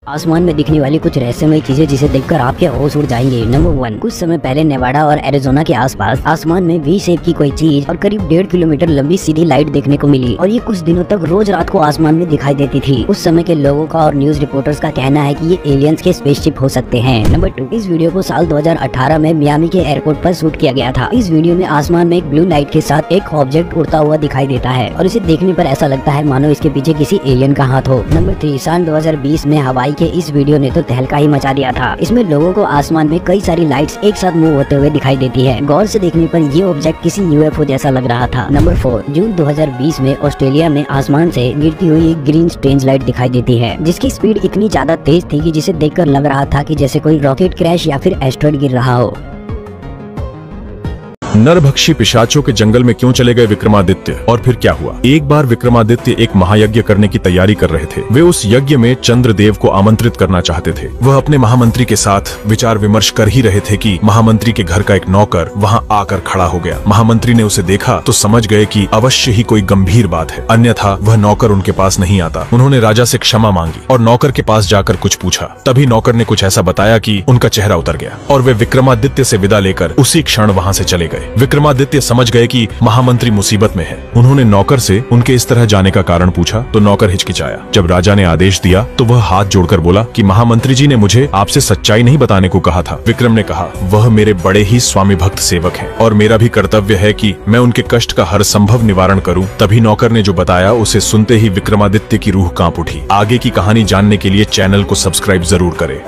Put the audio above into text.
आसमान में दिखने वाली कुछ रहस्यमय चीजें जिसे देखकर आपके होश उड़ जाएंगे। नंबर 1, कुछ समय पहले नेवाडा और एरिजोना के आसपास आसमान में वी शेप की कोई चीज और करीब 1.5 किलोमीटर लंबी सीधी लाइट देखने को मिली और ये कुछ दिनों तक रोज रात को आसमान में दिखाई देती थी। उस समय के लोगों का और न्यूज रिपोर्टर्स का कहना है कि ये एलियंस के स्पेसशिप हो सकते हैं। नंबर 2, इस वीडियो को साल 2018 में मियामी के एयरपोर्ट पर शूट किया गया था। इस वीडियो में आसमान में एक ब्लू लाइट के साथ एक ऑब्जेक्ट उड़ता हुआ दिखाई देता है और इसे देखने पर ऐसा लगता है मानो इसके पीछे किसी एलियन का हाथ हो। नंबर 3, साल 2020 में हवाई के इस वीडियो ने तो तहलका ही मचा दिया था। इसमें लोगों को आसमान में कई सारी लाइट्स एक साथ मूव होते हुए दिखाई देती है। गौर से देखने पर ये ऑब्जेक्ट किसी यूएफओ जैसा लग रहा था। नंबर 4, जून 2020 में ऑस्ट्रेलिया में आसमान से गिरती हुई एक ग्रीन स्ट्रेंज लाइट दिखाई देती है जिसकी स्पीड इतनी ज्यादा तेज थी कि जिसे देखकर लग रहा था कि जैसे कोई रॉकेट क्रैश या फिर एस्टेरॉयड गिर रहा हो। नरभक्षी पिशाचों के जंगल में क्यों चले गए विक्रमादित्य और फिर क्या हुआ? एक बार विक्रमादित्य एक महायज्ञ करने की तैयारी कर रहे थे। वे उस यज्ञ में चंद्रदेव को आमंत्रित करना चाहते थे। वह अपने महामंत्री के साथ विचार विमर्श कर ही रहे थे कि महामंत्री के घर का एक नौकर वहां आकर खड़ा हो गया। महामंत्री ने उसे देखा तो समझ गए कि अवश्य ही कोई गंभीर बात है, अन्यथा वह नौकर उनके पास नहीं आता। उन्होंने राजा से क्षमा मांगी और नौकर के पास जाकर कुछ पूछा। तभी नौकर ने कुछ ऐसा बताया कि उनका चेहरा उतर गया और वे विक्रमादित्य से विदा लेकर उसी क्षण वहां से चले गए। विक्रमादित्य समझ गए कि महामंत्री मुसीबत में है। उन्होंने नौकर से उनके इस तरह जाने का कारण पूछा तो नौकर हिचकिचाया। जब राजा ने आदेश दिया तो वह हाथ जोड़कर बोला कि महामंत्री जी ने मुझे आपसे सच्चाई नहीं बताने को कहा था। विक्रम ने कहा, वह मेरे बड़े ही स्वामी भक्त सेवक हैं और मेरा भी कर्तव्य है कि मैं उनके कष्ट का हर संभव निवारण करूं। तभी नौकर ने जो बताया उसे सुनते ही विक्रमादित्य की रूह कांप उठी। आगे की कहानी जानने के लिए चैनल को सब्सक्राइब जरूर करें।